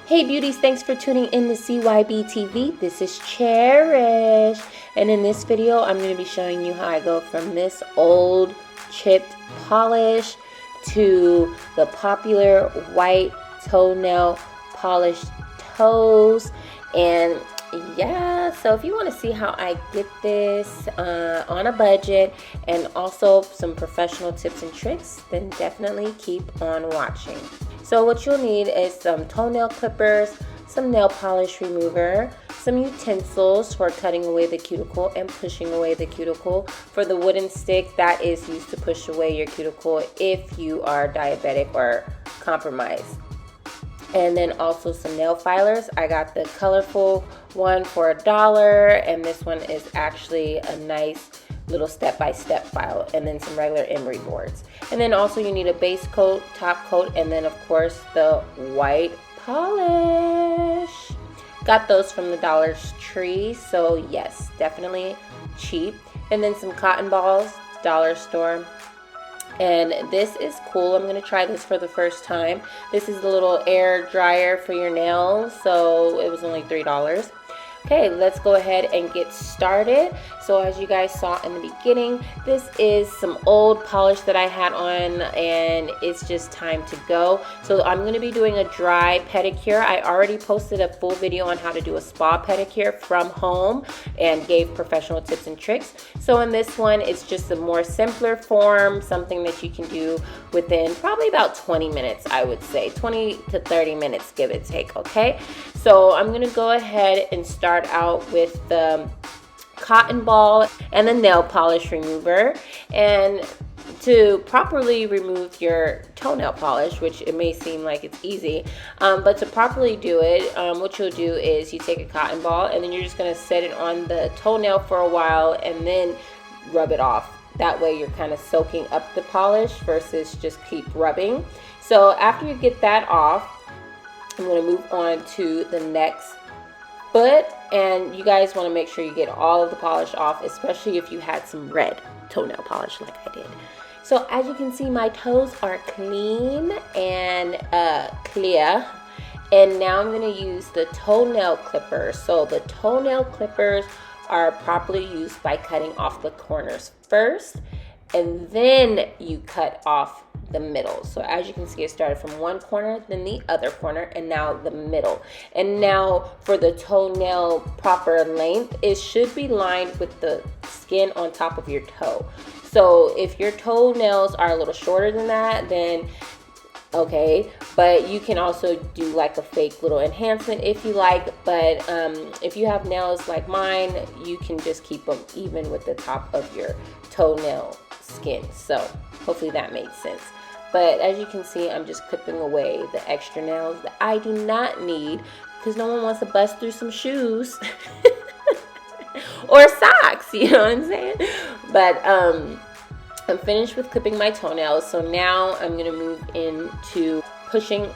Hey beauties, thanks for tuning in to CYB TV. This is Cherish, and in this video I'm going to be showing you how I go from this old chipped polish to the popular white toenail polished toes. And yeah, so if you want to see how I get this on a budget and also some professional tips and tricks, then definitely keep on watching. So what you'll need is some toenail clippers, some nail polish remover, some utensils for cutting away the cuticle and pushing away the cuticle. For the wooden stick, that is used to push away your cuticle if you are diabetic or compromised. And then also some nail filers. I got the colorful one for $1, and this one is actually a nice little step-by-step file, and then some regular emery boards. And then also you need a base coat, top coat, and then of course the white polish. Got those from the Dollar Tree, so yes, definitely cheap. And then some cotton balls, dollar store. And this is cool. I'm going to try this for the first time. This is a little air dryer for your nails, so it was only $3. Okay, let's go ahead and get started. So as you guys saw in the beginning, this is some old polish that I had on, and it's just time to go. So I'm going to be doing a dry pedicure. I already posted a full video on how to do a spa pedicure from home and gave professional tips and tricks. So in this one, it's just a more simpler form, something that you can do within probably about 20 minutes, I would say. 20 to 30 minutes, give it take, okay? So I'm going to go ahead and start out with the cotton ball and the nail polish remover. And to properly remove your toenail polish, which it may seem like it's easy, but to properly do it, what you'll do is you take a cotton ball and then you're just going to set it on the toenail for a while and then rub it off. That way you're kind of soaking up the polish versus just keep rubbing. So after you get that off, I'm going to move on to the next foot, and you guys want to make sure you get all of the polish off, especially if you had some red toenail polish like I did. So as you can see, my toes are clean and clear, and now I'm going to use the toenail clippers. So the toenail clippers are properly used by cutting off the corners first, and then you cut off the middle. So as you can see, it started from one corner, then the other corner, and now the middle. And now for the toenail proper length, it should be lined with the skin on top of your toe. So if your toenails are a little shorter than that, then okay, but you can also do like a fake little enhancement if you like. But if you have nails like mine, you can just keep them even with the top of your toenail skin. So hopefully that made sense. But as you can see, I'm just clipping away the extra nails that I do not need, because no one wants to bust through some shoes or socks, you know what I'm saying? But I'm finished with clipping my toenails, so now I'm going to move into pushing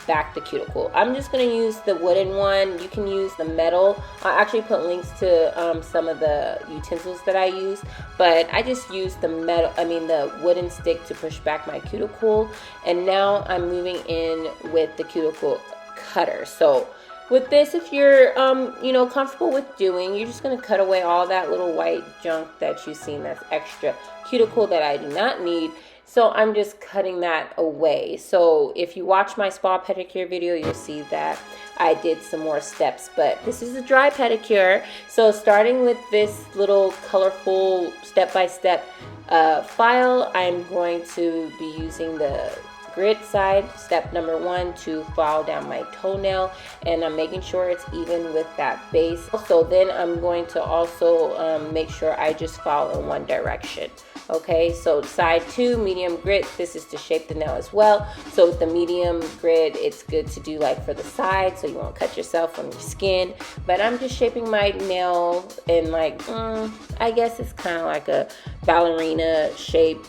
back the cuticle. I'm just going to use the wooden one. You can use the metal. I actually put links to some of the utensils that I use, but I just used the the wooden stick to push back my cuticle. And now I'm moving in with the cuticle cutter. So with this, if you're comfortable with doing, you're just going to cut away all that little white junk that you've seen that's extra cuticle that I do not need. So I'm just cutting that away. So if you watch my spa pedicure video, you'll see that I did some more steps, but this is a dry pedicure. So starting with this little colorful step-by-step file, I'm going to be using the grit side, step number 1, to file down my toenail, and I'm making sure it's even with that base. So then I'm going to also make sure I just file in one direction. Okay, so side 2, medium grit, this is to shape the nail as well. So with the medium grit, it's good to do like for the side so you won't cut yourself on your skin. But I'm just shaping my nail in like, I guess it's kind of like a ballerina shape.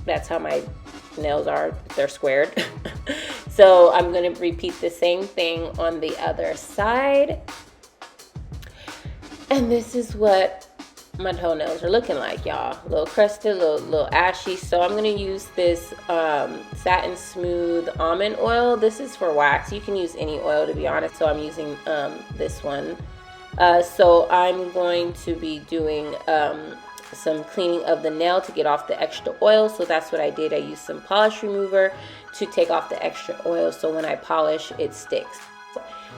That's how my nails are, they're squared. So I'm going to repeat the same thing on the other side. And this is what my toenails are looking like, y'all. A little crusted, little ashy. So I'm gonna use this Satin Smooth almond oil. This is for wax. You can use any oil, to be honest. So I'm using this one. So I'm going to be doing some cleaning of the nail to get off the extra oil. So that's what I did. I used some polish remover to take off the extra oil, so when I polish, it sticks.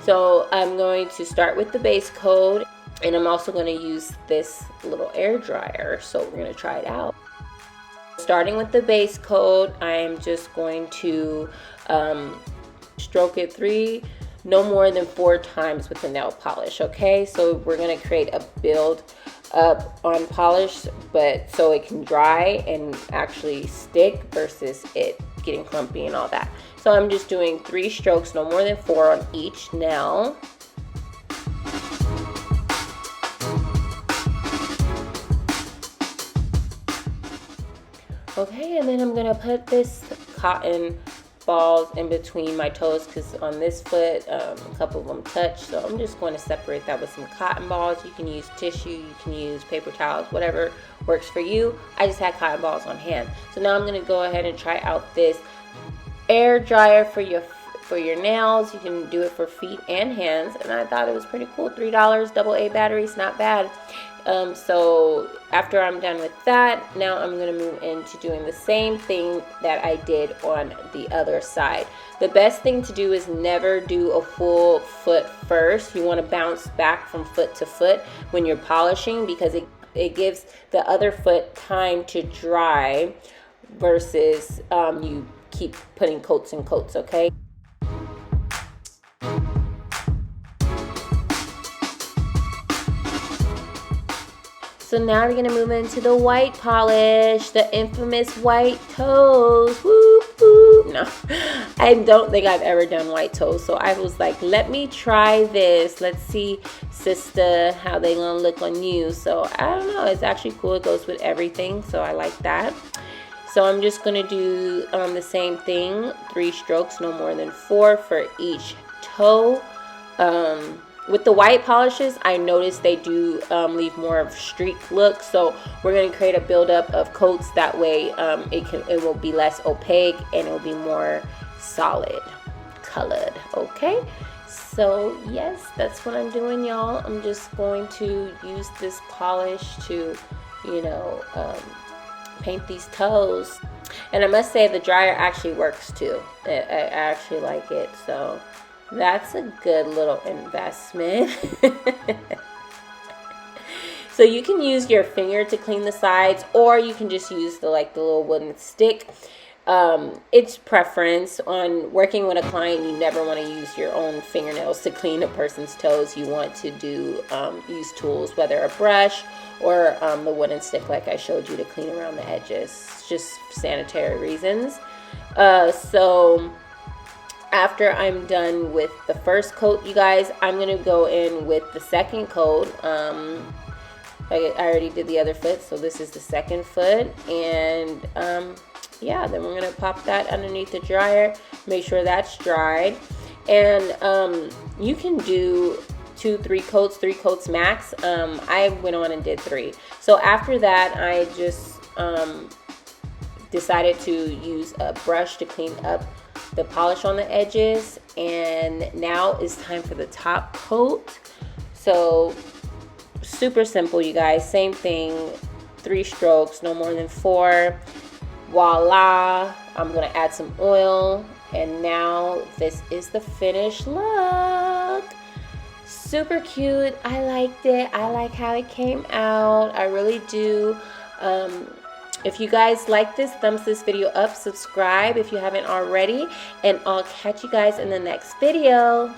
So I'm going to start with the base coat, and I'm also going to use this little air dryer. So we're going to try it out. Starting with the base coat, I'm just going to stroke it no more than 4 times with the nail polish. Okay, so we're going to create a build up on polish, but so it can dry and actually stick versus it getting clumpy and all that. So I'm just doing 3 strokes, no more than 4 on each nail. Okay, and then I'm gonna put this cotton balls in between my toes, because on this foot a couple of them touch. So I'm just going to separate that with some cotton balls. You can use tissue, you can use paper towels, whatever works for you. I just had cotton balls on hand. So now I'm going to go ahead and try out this air dryer for your nails. You can do it for feet and hands, and I thought it was pretty cool. $3, AA batteries, not bad. So after I'm done with that, now I'm going to move into doing the same thing that I did on the other side. The best thing to do is never do a full foot first. You want to bounce back from foot to foot when you're polishing, because it gives the other foot time to dry versus you keep putting coats and coats, okay? So now we're gonna move into the white polish, the infamous white toes. Whoop, whoop. No, I don't think I've ever done white toes. So I was like, let me try this. Let's see, sister, how they gonna look on you. So I don't know, it's actually cool. It goes with everything, so I like that. So I'm just gonna do the same thing, 3 strokes, no more than 4 for each toe. With the white polishes, I noticed they do leave more of a streak look, so we're going to create a buildup of coats. That way it will be less opaque and it will be more solid colored. Okay, so yes, that's what I'm doing, y'all. I'm just going to use this polish to, you know, paint these toes. And I must say the dryer actually works too. I actually like it, so that's a good little investment. So you can use your finger to clean the sides, or you can just use the little wooden stick. It's preference. On working with a client, you never want to use your own fingernails to clean a person's toes. You want to do use tools, whether a brush or the wooden stick like I showed you, to clean around the edges, just sanitary reasons. So after I'm done with the first coat, you guys, I'm going to go in with the second coat. I already did the other foot, so this is the second foot. And yeah, then we're going to pop that underneath the dryer, make sure that's dried. And you can do 3 coats max. I went on and did 3. So after that, I just decided to use a brush to clean up the polish on the edges. And now it's time for the top coat. So super simple, you guys. Same thing, 3 strokes, no more than 4. Voila. I'm gonna add some oil, and now this is the finished look. Super cute. I liked it. I like how it came out. I really do. If you guys like this, thumbs this video up, subscribe if you haven't already, and I'll catch you guys in the next video.